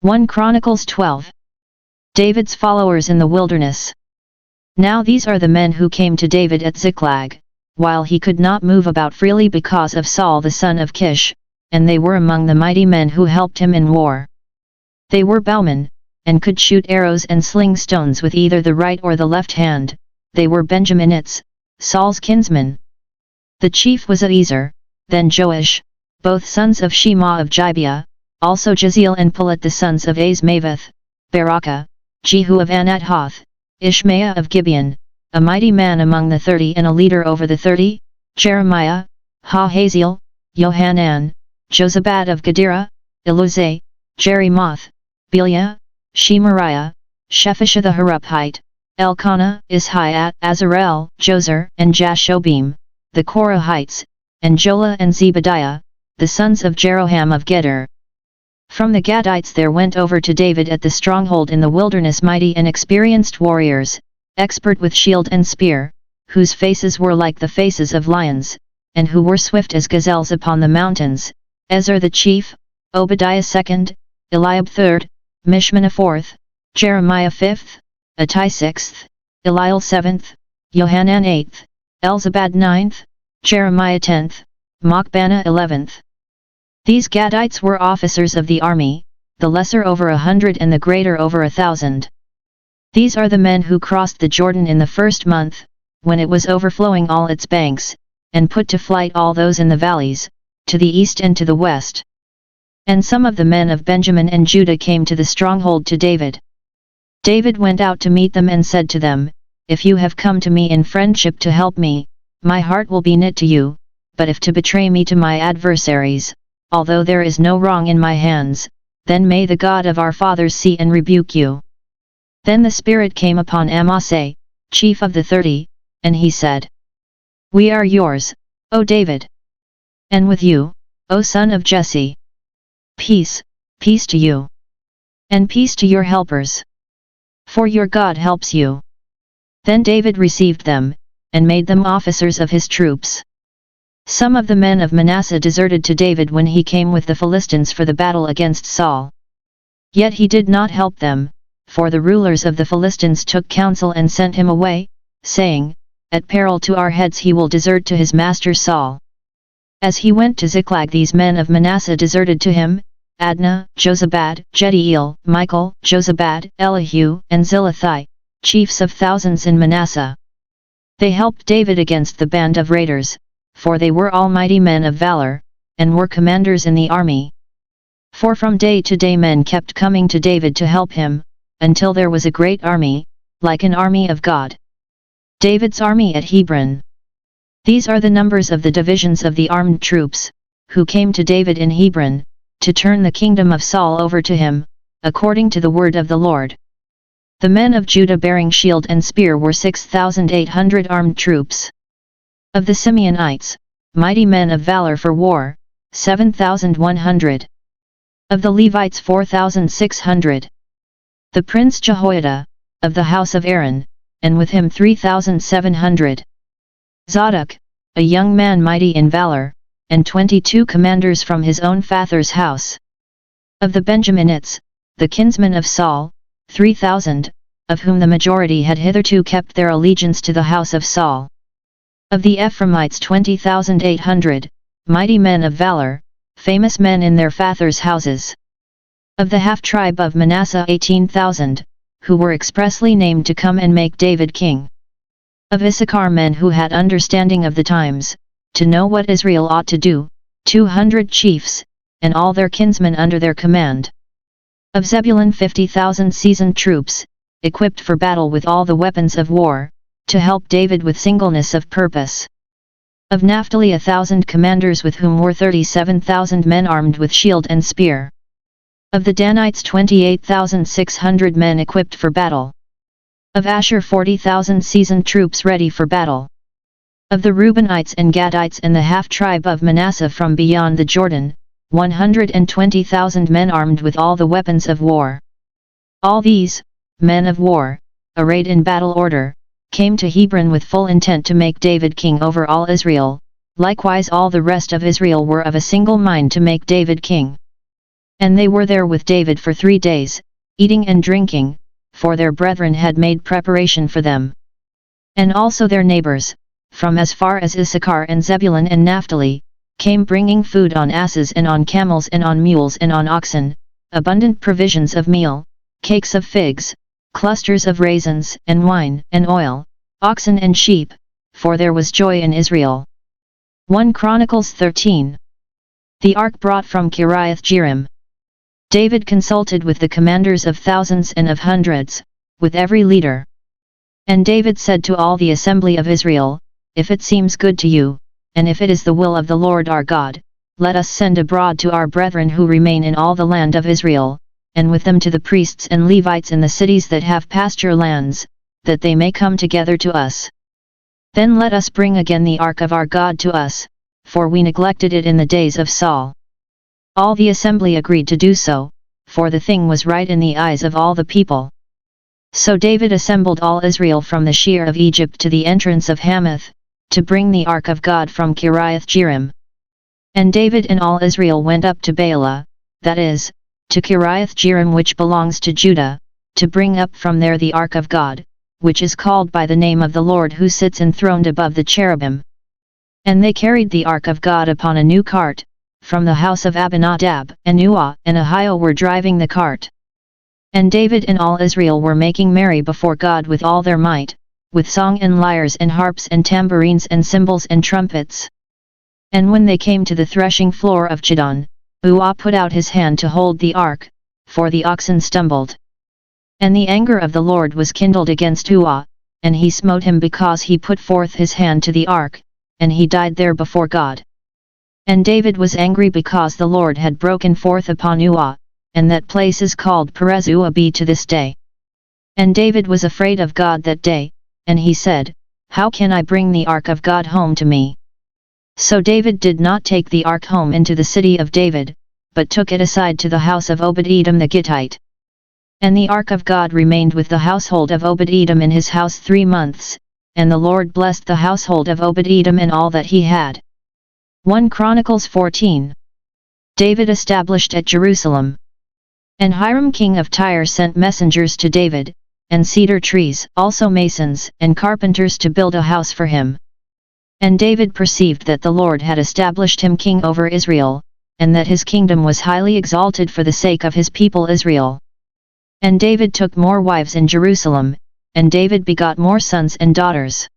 1 Chronicles 12. David's followers in the wilderness. Now these are the men who came to David at Ziklag, while he could not move about freely because of Saul the son of Kish, and they were among the mighty men who helped him in war. They were bowmen, and could shoot arrows and sling stones with either the right or the left hand. They were Benjaminites, Saul's kinsmen. The chief was Aezer, then Joash, both sons of Shema of Gibeah, also Jeziel and Pelet the sons of Azmaveth, Barakah, Jehu of Anathoth, Ishmael of Gibeon, a mighty man among the 30 and a leader over the 30, Jeremiah, Hahaziel, Johanan, Jozabad of Gedera, Eluzai, Jerimoth, Beliah, Shemariah, Shephisha the Haruphite, Elkanah, Ishiat, Azarel, Jozer, and Jashobim, the Korahites, and Jola and Zebadiah, the sons of Jeroham of Geder. From the Gadites there went over to David at the stronghold in the wilderness mighty and experienced warriors, expert with shield and spear, whose faces were like the faces of lions, and who were swift as gazelles upon the mountains, Ezer the chief, Obadiah second, Eliab third, Mishmana fourth, Jeremiah fifth, Attai sixth, Eliel seventh, Johanan eighth, Elzabad ninth, Jeremiah 10th, Machbana 11th. These Gadites were officers of the army, the lesser over 100 and the greater over 1,000. These are the men who crossed the Jordan in the first month, when it was overflowing all its banks, and put to flight all those in the valleys, to the east and to the west. And some of the men of Benjamin and Judah came to the stronghold to David. David went out to meet them and said to them, "If you have come to me in friendship to help me, my heart will be knit to you, but if to betray me to my adversaries, although there is no wrong in my hands, then may the God of our fathers see and rebuke you." Then the Spirit came upon Amasai, chief of the 30, and he said, "We are yours, O David. And with you, O son of Jesse. Peace, peace to you. And peace to your helpers. For your God helps you." Then David received them, and made them officers of his troops. Some of the men of Manasseh deserted to David when he came with the Philistines for the battle against Saul. Yet he did not help them, for the rulers of the Philistines took counsel and sent him away, saying, "At peril to our heads he will desert to his master Saul." As he went to Ziklag these men of Manasseh deserted to him, Adnah, Jozabad, Jediel, Michael, Jozabad, Elihu, and Zilathai, chiefs of thousands in Manasseh. They helped David against the band of raiders, for they were almighty men of valor, and were commanders in the army. For from day to day men kept coming to David to help him, until there was a great army, like an army of God. David's army at Hebron. These are the numbers of the divisions of the armed troops, who came to David in Hebron, to turn the kingdom of Saul over to him, according to the word of the Lord. The men of Judah bearing shield and spear were 6,800 armed troops. Of the Simeonites, mighty men of valor for war, 7,100. Of the Levites 4,600. The prince Jehoiada, of the house of Aaron, and with him 3,700. Zadok, a young man mighty in valor, and 22 commanders from his own father's house. Of the Benjaminites, the kinsmen of Saul, 3,000, of whom the majority had hitherto kept their allegiance to the house of Saul. Of the Ephraimites 20,800, mighty men of valor, famous men in their fathers' houses. Of the half-tribe of Manasseh 18,000, who were expressly named to come and make David king. Of Issachar men who had understanding of the times, to know what Israel ought to do, 200 chiefs, and all their kinsmen under their command. Of Zebulun 50,000 seasoned troops, equipped for battle with all the weapons of war, to help David with singleness of purpose. Of Naphtali 1,000 commanders with whom were 37,000 men armed with shield and spear. Of the Danites 28,600 men equipped for battle. Of Asher 40,000 seasoned troops ready for battle. Of the Reubenites and Gadites and the half-tribe of Manasseh from beyond the Jordan, 120,000 men armed with all the weapons of war. All these, men of war, arrayed in battle order, came to Hebron with full intent to make David king over all Israel, likewise all the rest of Israel were of a single mind to make David king. And they were there with David for 3 days, eating and drinking, for their brethren had made preparation for them. And also their neighbors, from as far as Issachar and Zebulun and Naphtali, came bringing food on asses and on camels and on mules and on oxen, abundant provisions of meal, cakes of figs, clusters of raisins and wine and oil, oxen and sheep, for there was joy in Israel. 1 Chronicles 13. The ark brought from Kiriath-Jearim. David consulted with the commanders of thousands and of hundreds, with every leader. And David said to all the assembly of Israel, If it seems good to you, and if it is the will of the Lord our God, let us send abroad to our brethren who remain in all the land of Israel, and with them to the priests and Levites in the cities that have pasture lands, that they may come together to us. Then let us bring again the ark of our God to us, for we neglected it in the days of Saul. All the assembly agreed to do so, for the thing was right in the eyes of all the people. So David assembled all Israel from the Shear of Egypt to the entrance of Hamath, to bring the ark of God from Kiriath-Jearim. And David and all Israel went up to Baalah, that is, to Kiriath-Jearim which belongs to Judah, to bring up from there the ark of God, which is called by the name of the Lord who sits enthroned above the cherubim. And they carried the ark of God upon a new cart, from the house of Abinadab, and Uah and Ahio were driving the cart. And David and all Israel were making merry before God with all their might, with song and lyres and harps and tambourines and cymbals and trumpets. And when they came to the threshing floor of Chidon, Uah put out his hand to hold the ark, for the oxen stumbled. And the anger of the Lord was kindled against Uah, and he smote him because he put forth his hand to the ark, and he died there before God. And David was angry because the Lord had broken forth upon Uah, and that place is called Perez-Uah to this day. And David was afraid of God that day, and he said, How can I bring the ark of God home to me? So David did not take the ark home into the city of David, but took it aside to the house of Obed-Edom the Gittite. And the ark of God remained with the household of Obed-Edom in his house 3 months, and the Lord blessed the household of Obed-Edom and all that he had. 1 Chronicles 14. David established at Jerusalem. And Hiram king of Tyre sent messengers to David, and cedar trees, also masons and carpenters to build a house for him. And David perceived that the Lord had established him king over Israel, and that his kingdom was highly exalted for the sake of his people Israel. And David took more wives in Jerusalem, and David begot more sons and daughters.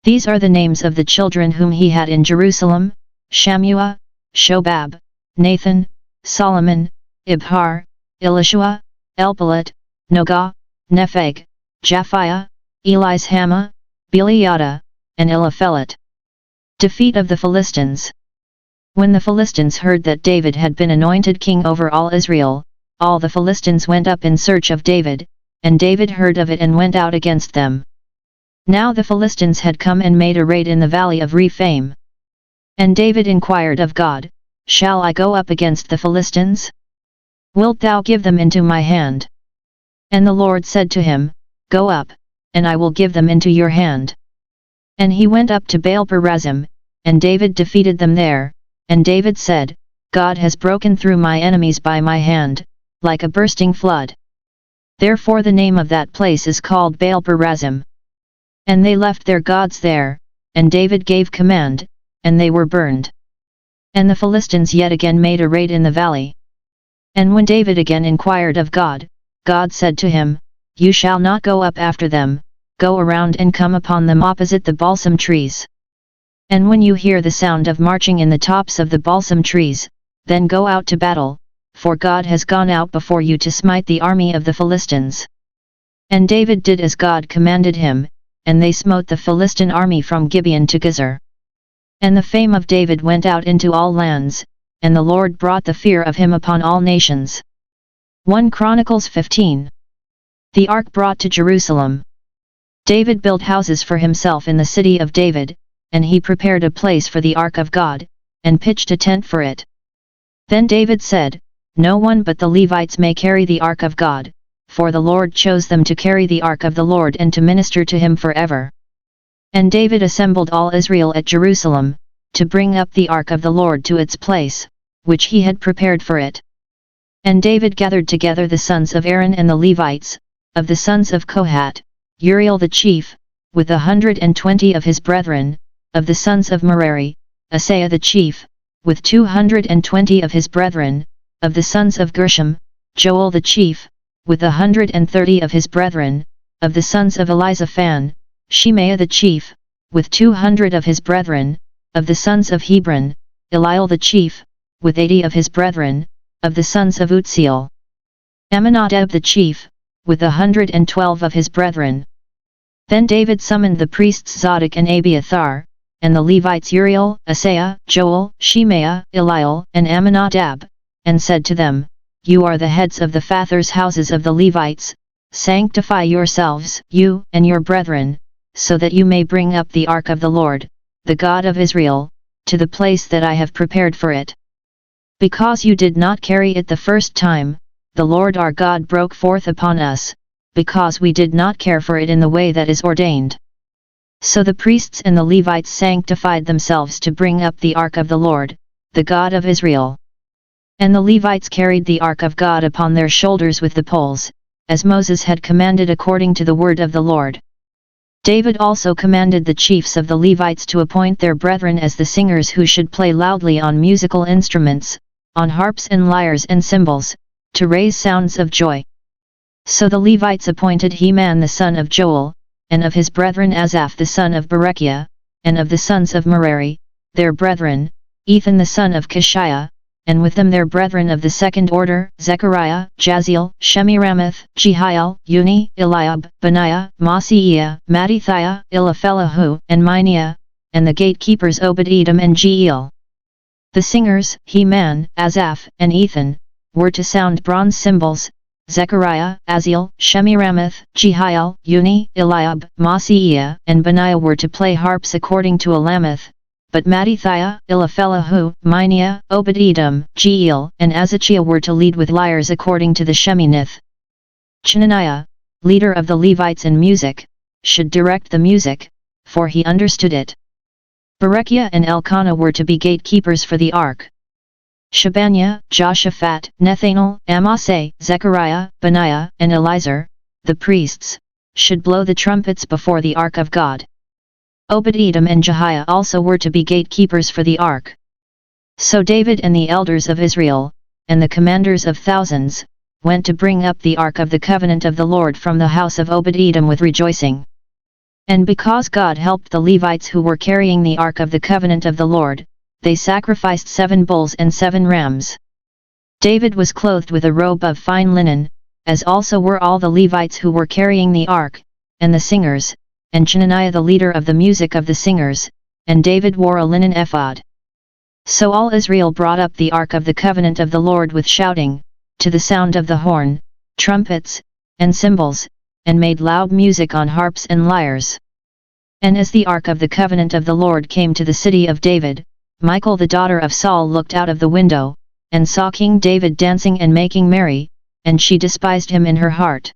These are the names of the children whom he had in Jerusalem: Shammua, Shobab, Nathan, Solomon, Ibhar, Elishua, Elpalet, Nogah, Nepheg, Japhiah, Elishama, Beliada, and Eliphelet. Defeat of the Philistines. When the Philistines heard that David had been anointed king over all Israel, all the Philistines went up in search of David, and David heard of it and went out against them. Now the Philistines had come and made a raid in the valley of Rephaim. And David inquired of God, Shall I go up against the Philistines? Wilt thou give them into my hand? And the Lord said to him, Go up, and I will give them into your hand. And he went up to Baal-perazim, and David defeated them there, and David said, God has broken through my enemies by my hand, like a bursting flood. Therefore the name of that place is called Baal-perazim. And they left their gods there, and David gave command, and they were burned. And the Philistines yet again made a raid in the valley. And when David again inquired of God, God said to him, You shall not go up after them, go around and come upon them opposite the balsam trees. And when you hear the sound of marching in the tops of the balsam trees, then go out to battle, for God has gone out before you to smite the army of the Philistines. And David did as God commanded him, and they smote the Philistine army from Gibeon to Gezer. And the fame of David went out into all lands, and the Lord brought the fear of him upon all nations. 1 Chronicles 15. The ark brought to Jerusalem. David built houses for himself in the city of David, and he prepared a place for the ark of God, and pitched a tent for it. Then David said, No one but the Levites may carry the ark of God, for the Lord chose them to carry the ark of the Lord and to minister to him forever. And David assembled all Israel at Jerusalem, to bring up the ark of the Lord to its place, which he had prepared for it. And David gathered together the sons of Aaron and the Levites, of the sons of Kohat, Uriel the chief, with 120 of his brethren, of the sons of Merari, Asaiah the chief, with 220 of his brethren, of the sons of Gershom, Joel the chief, with 130 of his brethren, of the sons of Elizaphan, Shemaiah the chief, with 200 of his brethren, of the sons of Hebron, Eliel the chief, with 80 of his brethren, of the sons of Utziel. Amminadab the chief, with 112 of his brethren. Then David summoned the priests Zadok and Abiathar, and the Levites Uriel, Asaiah, Joel, Shemaiah, Eliel, and Amminadab, and said to them, You are the heads of the fathers' houses of the Levites, sanctify yourselves, you and your brethren, so that you may bring up the ark of the Lord, the God of Israel, to the place that I have prepared for it. Because you did not carry it the first time, the Lord our God broke forth upon us, because we did not care for it in the way that is ordained. So the priests and the Levites sanctified themselves to bring up the ark of the Lord, the God of Israel. And the Levites carried the ark of God upon their shoulders with the poles, as Moses had commanded according to the word of the Lord. David also commanded the chiefs of the Levites to appoint their brethren as the singers who should play loudly on musical instruments, on harps and lyres and cymbals, to raise sounds of joy. So the Levites appointed Heman the son of Joel, and of his brethren Asaph the son of Berechiah, and of the sons of Merari, their brethren, Ethan the son of Kishiah, and with them their brethren of the second order, Zechariah, Jaziel, Shemiramoth, Jehiel, Uni, Eliab, Benaiah, Maaseiah, Mattithiah, Eliphelahu, and Miniah, and the gatekeepers Obed-Edom and Jeiel. The singers, Heman, Asaph, and Ethan, were to sound bronze cymbals. Zechariah, Aziel, Shemiramoth, Jehiel, Uni, Eliab, Maaseiah, and Benaiah were to play harps according to Alamoth, but Mattithiah, Eliphelahu, Miniah, Obed-Edom, Jeiel, and Azachiah were to lead with lyres according to the Sheminith. Chenaniah, leader of the Levites in music, should direct the music, for he understood it. Berechiah and Elkanah were to be gatekeepers for the ark. Shebaniah, Joshaphat, Nethanel, Amasai, Zechariah, Benaiah, and Elizur, the priests, should blow the trumpets before the ark of God. Obed-Edom and Jehiah also were to be gatekeepers for the ark. So David and the elders of Israel, and the commanders of thousands, went to bring up the ark of the covenant of the Lord from the house of Obed-Edom with rejoicing. And because God helped the Levites who were carrying the ark of the covenant of the Lord, they sacrificed 7 bulls and 7 rams. David was clothed with a robe of fine linen, as also were all the Levites who were carrying the ark, and the singers, and Chenaniah the leader of the music of the singers, and David wore a linen ephod. So all Israel brought up the ark of the covenant of the Lord with shouting, to the sound of the horn, trumpets, and cymbals, and made loud music on harps and lyres. And as the ark of the covenant of the Lord came to the city of David, Michal the daughter of Saul looked out of the window, and saw King David dancing and making merry, and she despised him in her heart.